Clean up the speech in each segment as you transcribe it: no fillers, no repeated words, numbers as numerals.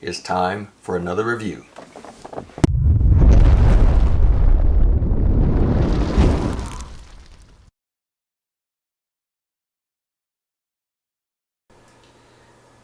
it's time for another review.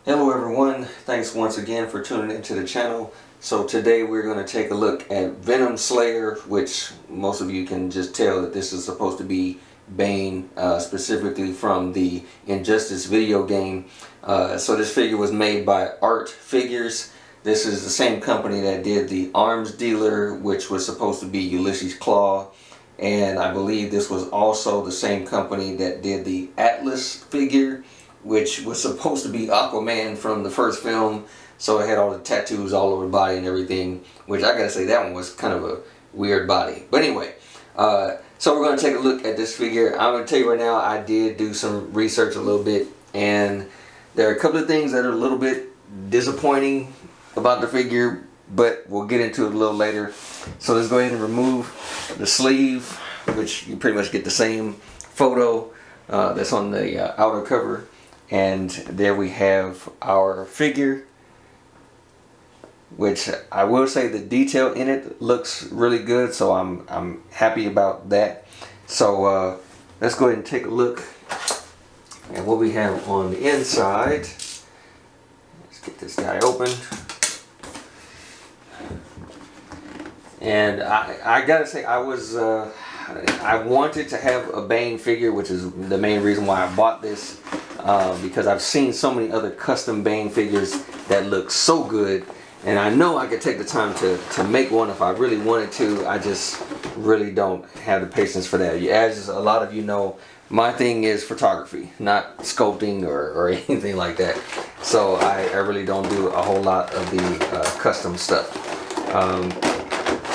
Hello everyone, thanks once again for tuning into the channel. So today we're going to take a look at Venom Slayer, which most of you can just tell that this is supposed to be Bane, specifically from the Injustice video game. So this figure was made by Art Figures. This is the same company that did the Arms Dealer, which was supposed to be Ulysses Claw. And I believe this was also the same company that did the Atlas figure, which was supposed to be Aquaman from the first film. So it had all the tattoos all over the body and everything, which I gotta say that one was kind of a weird body. But anyway, so we're gonna take a look at this figure. I'm gonna tell you right now, I did do some research a little bit, and there are a couple of things that are a little bit disappointing about the figure, but we'll get into it a little later. So let's go ahead and remove the sleeve, which you pretty much get the same photo that's on the outer cover. And there we have our figure, which I will say the detail in it looks really good, so I'm happy about that. So let's go ahead and take a look at what we have on the inside. Let's get this guy open. And I gotta say, I wanted to have a Bane figure, which is the main reason why I bought this. Because I've seen so many other custom Bane figures that look so good, and I know I could take the time to make one if I really wanted to. I just really don't have the patience for that. As a lot of you know, my thing is photography, not sculpting or anything like that. So I really don't do a whole lot of the custom stuff.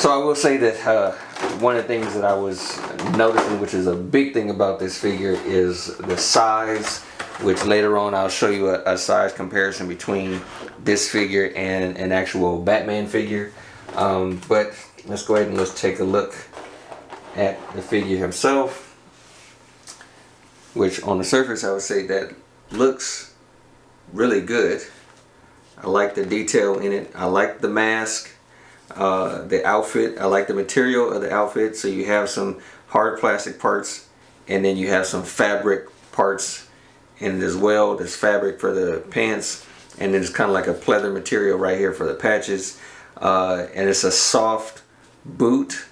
So I will say that one of the things that I was noticing, which is a big thing about this figure, is the size, which later on I'll show you a size comparison between this figure and an actual Batman figure. But let's go ahead and let's take a look at the figure himself, which on the surface I would say that looks really good. I like the detail in it. I like the mask, the outfit. I like the material of the outfit. So you have some hard plastic parts, and then you have some fabric parts in it as well. There's fabric for the pants, and then it's kind of like a pleather material right here for the patches. And it's a soft boot,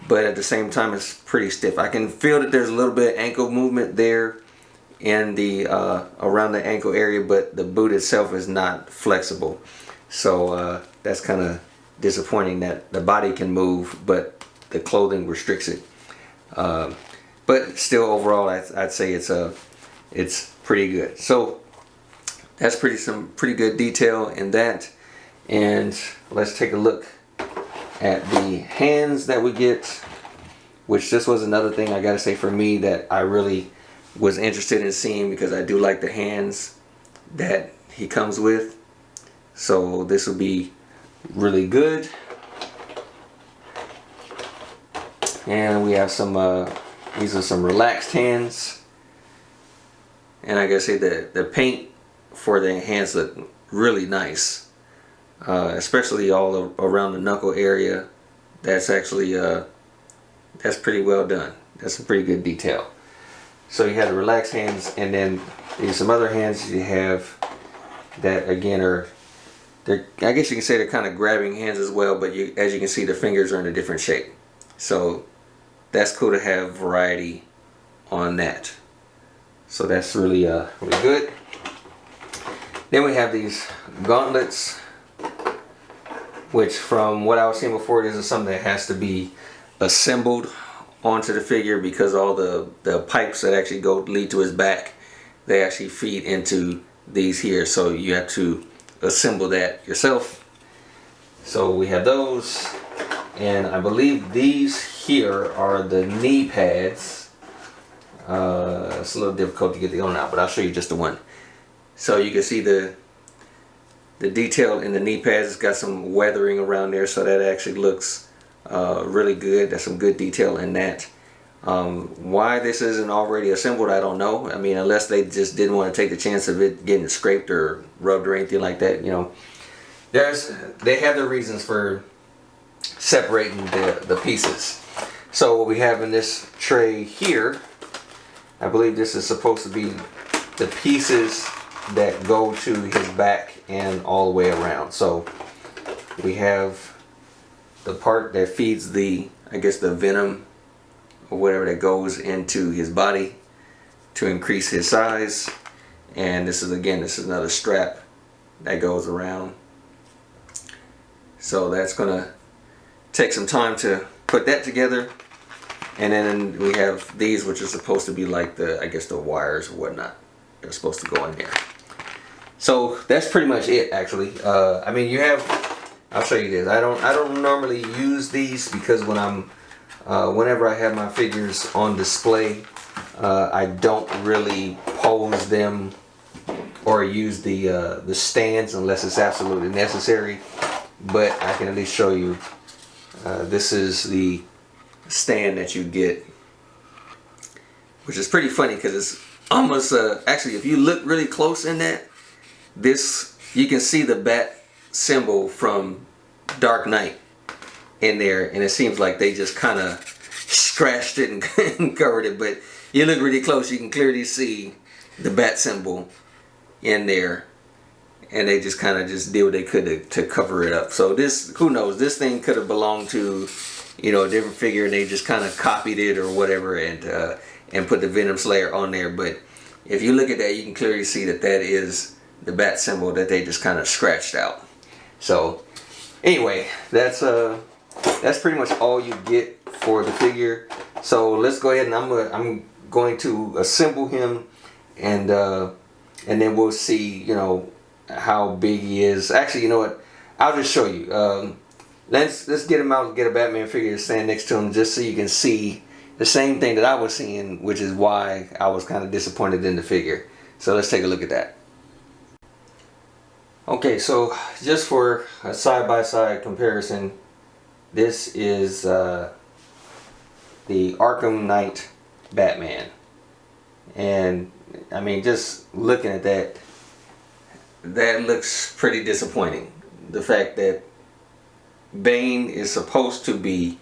but at the same time it's pretty stiff. I can feel that there's a little bit of ankle movement there in the around the ankle area, but the boot itself is not flexible. So that's kind of disappointing that the body can move, but the clothing restricts it. But still, overall, I'd say it's pretty good. So that's some pretty good detail in that. And let's take a look at the hands that we get, which this was another thing I gotta say for me that I really was interested in seeing, because I do like the hands that he comes with. So this will be really good. And we have some these are some relaxed hands. And I gotta say the paint for the hands look really nice, especially all around the knuckle area. That's actually that's pretty well done. That's some pretty good detail. So you have the relaxed hands, and then there's some other hands you have that again I guess you can say they're kind of grabbing hands as well, but as you can see, the fingers are in a different shape. So that's cool to have variety on that. So that's really really good. Then we have these gauntlets, which from what I was saying before, this is something that has to be assembled onto the figure, because all the pipes that actually lead to his back, they actually feed into these here. So you have to assemble that yourself. So we have those, and I believe these here are the knee pads. It's a little difficult to get the other one out, but I'll show you just the one. So you can see the detail in the knee pads. It's got some weathering around there, so that actually looks really good. There's some good detail in that. Why this isn't already assembled, I don't know. I mean, unless they just didn't want to take the chance of it getting scraped or rubbed or anything like that, you know. they have their reasons for separating the pieces. So what we have in this tray here, I believe this is supposed to be the pieces that go to his back and all the way around. So we have the part that feeds the, I guess, the venom or whatever that goes into his body to increase his size. And this is, again, this is another strap that goes around. So that's gonna take some time to put that together. And then we have these, which are supposed to be like the, I guess, the wires or whatnot. They're supposed to go in there. So that's pretty much it, actually. I mean, you have, I'll show you this. I don't normally use these because when I'm, whenever I have my figures on display, I don't really pose them or use the stands unless it's absolutely necessary. But I can at least show you. This is the stand that you get, which is pretty funny because it's almost actually, if you look really close in that, this, you can see the bat symbol from Dark Knight in there, and it seems like they just kind of scratched it and covered it. But you look really close, you can clearly see the bat symbol in there, and they just kind of just did what they could to cover it up. So this, who knows, this thing could have belonged to, you know, a different figure, and they just kind of copied it or whatever and put the Venom Slayer on there. But if you look at that, you can clearly see that that is the bat symbol that they just kind of scratched out. So anyway, that's pretty much all you get for the figure. So let's go ahead and I'm going to assemble him, and then we'll see, you know, how big he is. Actually, you know what? I'll just show you. Let's get him out and get a Batman figure to stand next to him, just so you can see the same thing that I was seeing, which is why I was kind of disappointed in the figure. So let's take a look at that. Okay, so just for a side-by-side comparison, this is the Arkham Knight Batman. And I mean, just looking at that, that looks pretty disappointing. The fact that Bane is supposed to be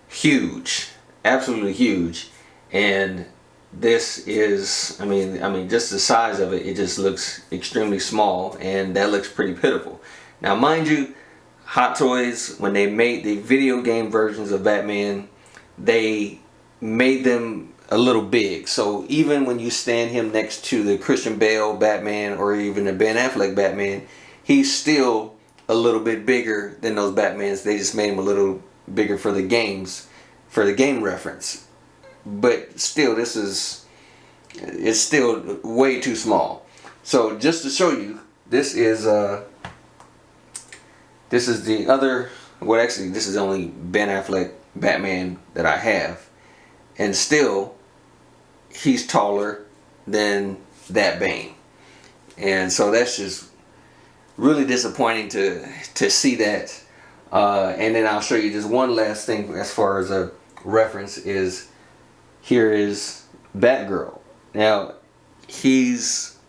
huge, absolutely huge, and this is, I mean just the size of it, it just looks extremely small, and that looks pretty pitiful. Now mind you, Hot Toys, when they made the video game versions of Batman, they made them a little big. So even when you stand him next to the Christian Bale Batman or even the Ben Affleck Batman, he's still a little bit bigger than those Batmans. They just made him a little bigger for the games, for the game reference. But still, it's still way too small. So just to show you, this is the other, well actually this is only Ben Affleck Batman that I have, and still he's taller than that Bane. And so that's just really disappointing to see that. And then I'll show you just one last thing as far as a reference is, here is Batgirl. Now he's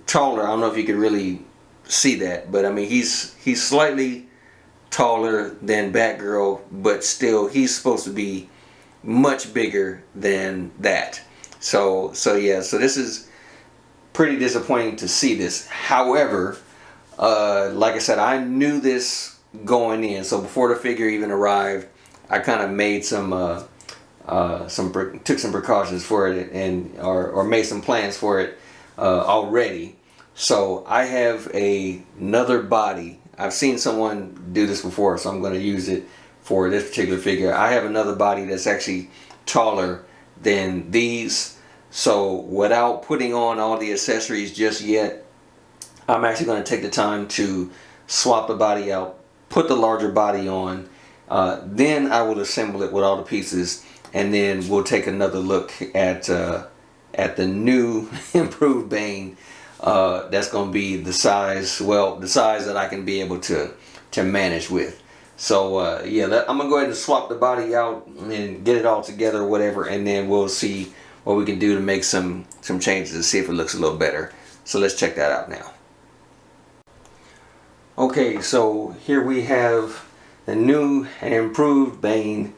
taller. I don't know if you could really see that, but I mean he's slightly taller than Batgirl, but still he's supposed to be much bigger than that. So yeah, so this is pretty disappointing to see this. However, like I said, I knew this going in, so before the figure even arrived, I kind of made took some precautions for it, and or made some plans for it already. So I have another body. I've seen someone do this before, so I'm going to use it for this particular figure. I have another body that's actually taller than these. So without putting on all the accessories just yet, I'm actually going to take the time to swap the body out, put the larger body on, then I will assemble it with all the pieces, and then we'll take another look at the new improved Bane. That's going to be the size, well, the size that I can be able to manage with. So yeah, I'm gonna go ahead and swap the body out and get it all together or whatever, and then we'll see what we can do to make some changes to see if it looks a little better. So let's check that out now. Okay, so here we have the new and improved Bane.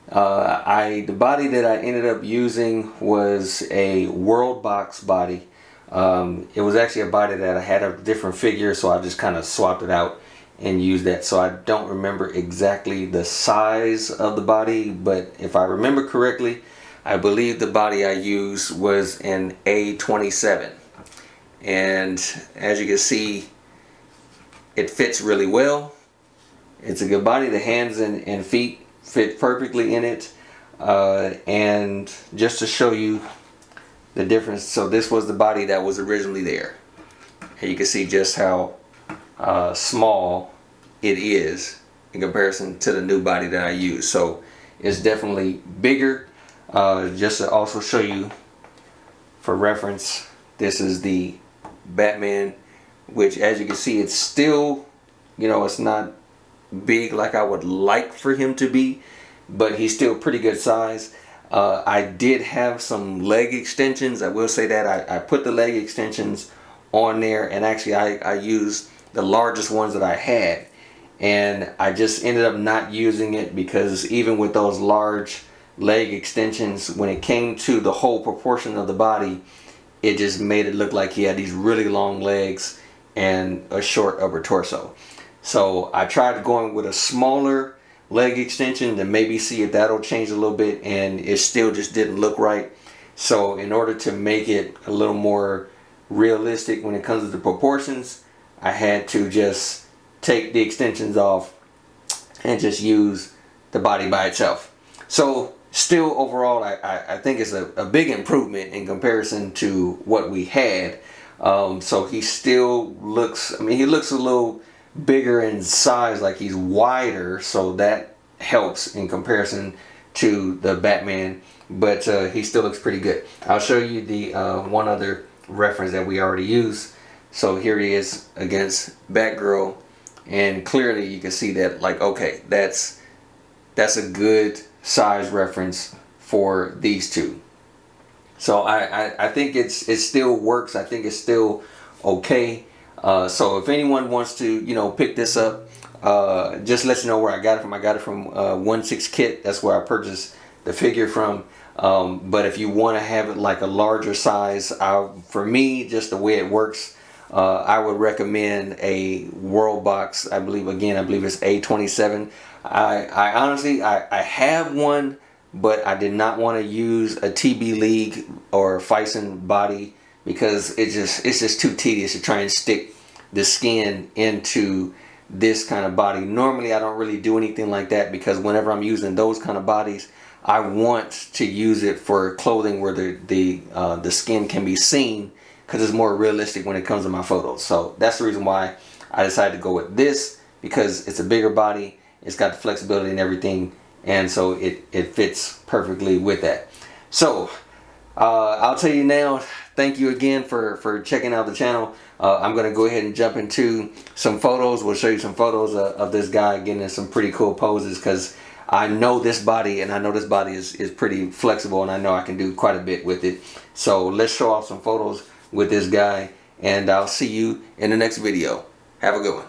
The body that I ended up using was a World Box body. It was actually a body that I had a different figure, so I just kind of swapped it out and used that. So I don't remember exactly the size of the body, but if I remember correctly, I believe the body I used was an A27. And as you can see, it fits really well. It's a good body. The hands and feet fit perfectly in it. And just to show you the difference, so this was the body that was originally there. And you can see just how small it is in comparison to the new body that I use. So it's definitely bigger. Just to also show you for reference, this is the Batman, which as you can see, it's still, it's not big like I would like for him to be, but he's still pretty good size. I did have some leg extensions. I will say that I put the leg extensions on there, and actually I used the largest ones that I had, and I just ended up not using it because even with those large leg extensions, when it came to the whole proportion of the body, it just made it look like he had these really long legs and a short upper torso. So I tried going with a smaller leg extension to maybe see if that'll change a little bit, and it still just didn't look right. So in order to make it a little more realistic when it comes to the proportions, I had to just take the extensions off and just use the body by itself. So still overall, I think it's a big improvement in comparison to what we had. So he still looks, he looks a little bigger in size, like he's wider, so that helps in comparison to the Batman, but he still looks pretty good. I'll show you the one other reference that we already used. So here he is against Batgirl, and clearly you can see that, like, okay, that's a good size reference for these two. So I think it still works. I think it's still okay. So if anyone wants to pick this up, just let you know where I got it from. I got it from 16 Kit. That's where I purchased the figure from. But if you want to have it like a larger size, for me, just the way it works, I would recommend a World Box. I believe it's A27. I honestly have one, but I did not want to use a TB League or Fison body because it's just too tedious to try and stick the skin into this kind of body. Normally I don't really do anything like that because whenever I'm using those kind of bodies, I want to use it for clothing where the skin can be seen, because it's more realistic when it comes to my photos. So that's the reason why I decided to go with this, because it's a bigger body, it's got the flexibility and everything, and so it fits perfectly with that. So I'll tell you now, thank you again for checking out the channel. I'm going to go ahead and jump into some photos. We'll show you some photos of this guy getting in some pretty cool poses, because I know this body, and I know this body is pretty flexible, and I know I can do quite a bit with it. So let's show off some photos with this guy, and I'll see you in the next video. Have a good one.